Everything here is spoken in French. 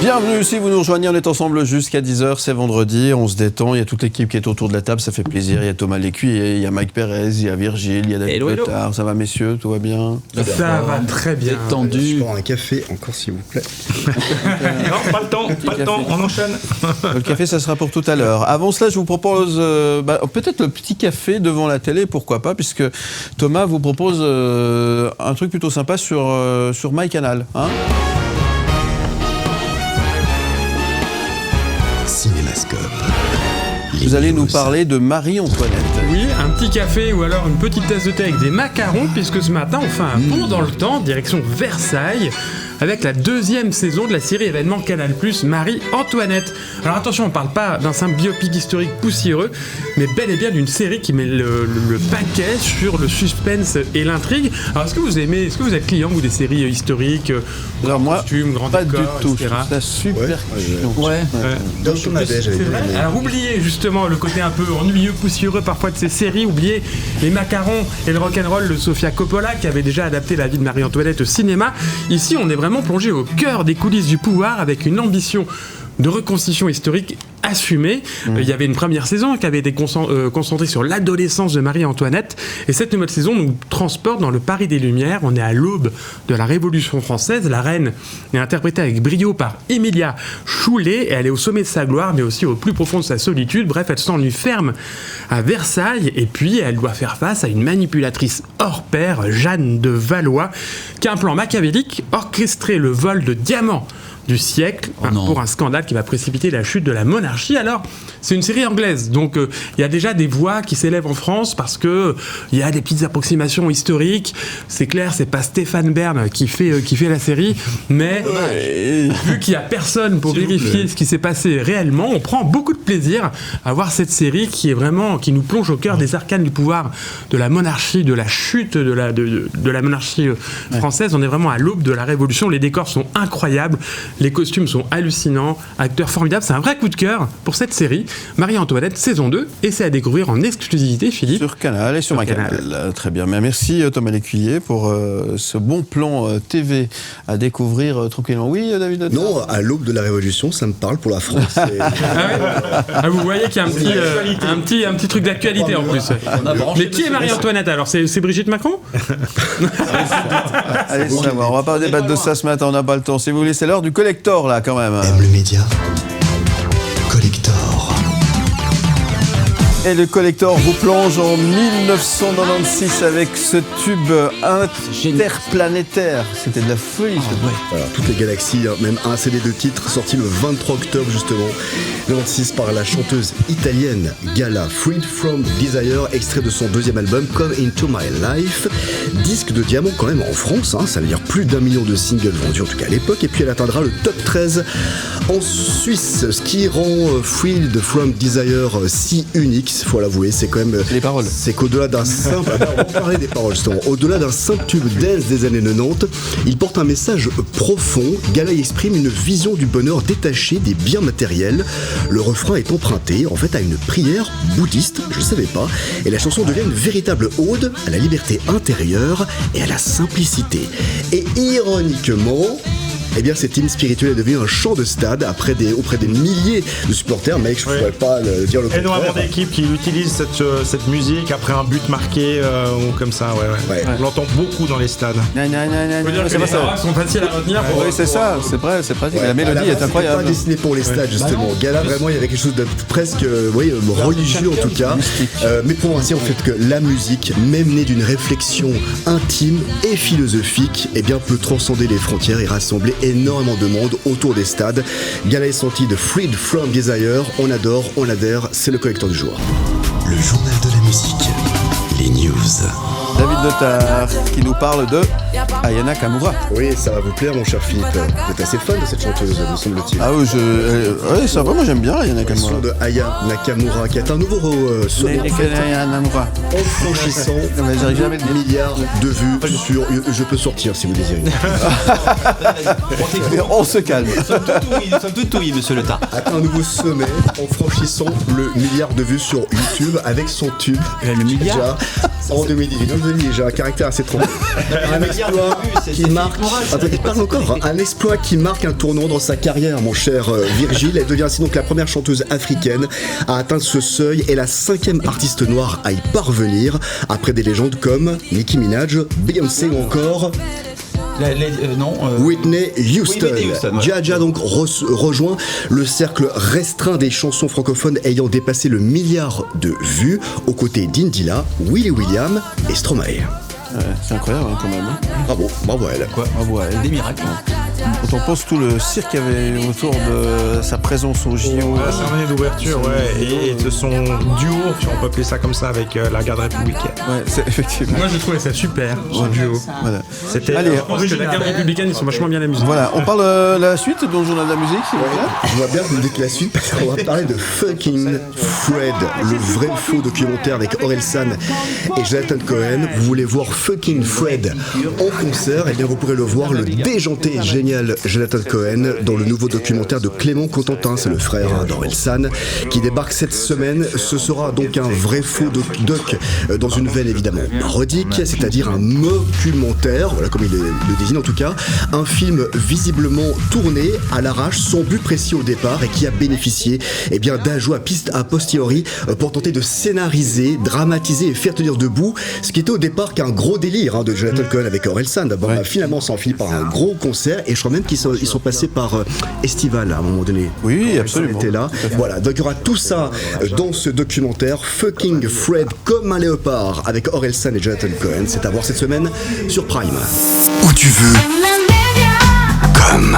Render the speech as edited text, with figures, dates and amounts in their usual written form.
Bienvenue, si vous nous rejoignez, on est ensemble jusqu'à 10h, c'est vendredi, on se détend, il y a toute l'équipe qui est autour de la table, ça fait plaisir, il y a Thomas Lécuyer, il y a Mike Perez, il y a Virgile, il y a David Petard, ça va messieurs, tout va bien? Ça va très bien. Tendu. Je prends un café encore s'il vous plaît. Non, pas le temps, on enchaîne. Le café, ça sera pour tout à l'heure. Avant cela, je vous propose peut-être le petit café devant la télé, pourquoi pas, puisque Thomas vous propose un truc plutôt sympa sur MyCanal. Hein. Cinémascope. Vous allez nous parler de Marie-Antoinette. Oui, un petit café ou alors une petite tasse de thé avec des macarons, puisque ce matin on fait un bond dans le temps, direction Versailles, avec la 2e saison de la série événement Canal+, Marie-Antoinette. Alors attention, on ne parle pas d'un simple biopic historique poussiéreux, mais bel et bien d'une série qui met le paquet sur le suspense et l'intrigue. Alors est-ce que vous êtes client, vous, des séries historiques, Alors moi, costumes, grands pas décors, du tout, etc. c'est la super question. Ouais. Dans ton avait, j'avais C'est bien vrai. aimé. Alors oubliez justement le côté un peu ennuyeux, poussiéreux parfois de ces séries, oubliez les macarons et le rock'n'roll de Sofia Coppola qui avait déjà adapté la vie de Marie-Antoinette au cinéma. Ici on est vraiment plongé au cœur des coulisses du pouvoir avec une ambition de reconstitution historique assumée. Il y avait une première saison qui avait été concentrée sur l'adolescence de Marie-Antoinette, et cette nouvelle saison nous transporte dans le Paris des Lumières. On est à l'aube de la Révolution française. La reine est interprétée avec brio par Emilia Choulet, et elle est au sommet de sa gloire mais aussi au plus profond de sa solitude. Bref, elle s'ennuie ferme à Versailles, et puis elle doit faire face à une manipulatrice hors pair, Jeanne de Valois, qui a un plan machiavélique: orchestrer le vol de diamants du siècle pour un scandale qui va précipiter la chute de la monarchie. Alors, c'est une série anglaise, donc il y a déjà des voix qui s'élèvent en France parce que il y a des petites approximations historiques. C'est clair, c'est pas Stéphane Bern qui fait la série, mais vu qu'il y a personne pour vérifier ce qui s'est passé réellement, on prend beaucoup de plaisir à voir cette série qui nous plonge au cœur des arcanes du pouvoir de la monarchie, de la chute de la monarchie française. On est vraiment à l'aube de la Révolution. Les décors sont incroyables. Les costumes sont hallucinants, acteurs formidables. C'est un vrai coup de cœur pour cette série, Marie-Antoinette, saison 2, et c'est à découvrir en exclusivité, Philippe. Sur Canal et sur MyCanal. Très bien. Merci Thomas Lécuyer pour ce bon plan TV à découvrir tranquillement. Oui, David? Non, à l'aube de la Révolution, ça me parle pour la France. Vous voyez qu'il y a un petit truc d'actualité en plus. Mais qui est Marie-Antoinette alors? C'est Brigitte Macron? Allez savoir, on va pas débattre de ça ce matin, on n'a pas le temps. Si vous voulez, c'est l'heure du collector là quand même. Aime le média. Collector. Et le collector vous plonge en 1996 avec ce tube interplanétaire. C'était de la folie. Voilà, toutes les galaxies, même un CD de titre sorti le 23 octobre justement 96 par la chanteuse italienne Gala, Freed from Desire, extrait de son 2e album Come Into My Life. Disque de diamant quand même en France, ça veut dire plus d'1 million de singles vendus en tout cas à l'époque, et puis elle atteindra le top 13 en Suisse, ce qui rend Freed from Desire si unique. Il faut l'avouer, c'est quand même. Les paroles. C'est qu'au-delà d'un simple. On va parler des paroles justement. Au-delà d'un simple tube dance des années 90, il porte un message profond. Gala exprime une vision du bonheur détaché des biens matériels. Le refrain est emprunté en fait à une prière bouddhiste, je ne savais pas, et la chanson devient une véritable ode à la liberté intérieure et à la simplicité. Et ironiquement, eh bien, cet hymne spirituel est devenu un chant de stade auprès des milliers de supporters. Mec, je ne pourrais pas dire le contraire. Énormément d'équipes qui utilisent cette musique après un but marqué ou comme ça. Ouais. On l'entend beaucoup dans les stades. On peut dire que les paroles sont faciles à retenir. Oui, c'est ça, c'est vrai, c'est pratique. La mélodie est incroyable. C'était pas destiné pour les stades, justement. Gala, vraiment, il y avait quelque chose de presque religieux en tout cas. Mais pour ainsi, en fait, que la musique, même née d'une réflexion intime et philosophique, eh bien, peut transcender les frontières et rassembler énormément de monde autour des stades. Gala est sorti de Freed from Desire. On adore, on adhère, c'est le collecteur du jour. Le journal de la musique. Les news. David Letard qui nous parle de Aya Nakamura. Oui, ça va vous plaire, mon cher Philippe. Vous êtes assez fan de cette chanteuse, me semble-t-il. Ah oui, ça va, moi j'aime bien Aya Nakamura. Le son de Aya Nakamura qui est un nouveau sommet Aya Nakamura. en franchissant J'arrive jamais à le dire. milliards de vues sur... Je peux sortir si vous désirez. On se calme. Nous sommes tout oui, monsieur Letard. Atteint un nouveau sommet en franchissant le milliard de vues sur YouTube avec son tube. Le milliard déjà en 2018. Donc, j'ai un caractère assez trempé. Un exploit qui marque. Attends, il parle encore. Un exploit qui marque un tournant dans sa carrière, mon cher Virgile. Elle devient ainsi donc la première chanteuse africaine à atteindre ce seuil et la 5e artiste noire à y parvenir, après des légendes comme Nicki Minaj, Beyoncé ou encore Whitney Houston. Ouais. Dja donc rejoint le cercle restreint des chansons francophones ayant dépassé le milliard de vues, aux côtés d'Indila, Willie William et Stromae. Ouais, c'est incroyable quand même. Bravo à elle. Bravo à elle. Des miracles. Quand on pense tout le cirque qu'il y avait autour de sa présence au JO. La cérémonie d'ouverture, et de son duo, si on peut appeler ça comme ça, avec la garde républicaine. Ouais, c'est effectivement. Moi, je trouvais ça super, ce duo. Voilà. C'était Allez, Je pense que la garde républicaine, ils sont vachement bien amusés. Voilà, on parle de la suite dans le journal de la musique, s'il vous plaît. Je vois bien vous dites la suite parce qu'on va parler de Fucking Fred, le vrai faux documentaire avec Orelsan et Jonathan Cohen. Vous voulez voir Fucking Fred en concert, et bien vous pourrez le voir, le déjanté et génial Jonathan Cohen dans le nouveau documentaire de Clément Cotentin, c'est le frère d'Orelsan, qui débarque cette semaine. Ce sera donc un vrai faux doc dans une veine évidemment parodique, c'est-à-dire un documentaire, voilà comme il le désigne en tout cas, un film visiblement tourné à l'arrache, sans but précis au départ et qui a bénéficié d'ajouts à posteriori pour tenter de scénariser, dramatiser et faire tenir debout ce qui était au départ qu'un gros délire de Jonathan Cohen avec Orelsan. Finalement ça en finit par un gros concert, et je crois même qu'ils sont passés par Estival à un moment donné. Oui, absolument. Était là. Voilà, donc il y aura tout ça dans ce documentaire Fucking Fred comme un léopard avec Orelsan et Jonathan Cohen. C'est à voir cette semaine sur Prime. Où tu veux, comme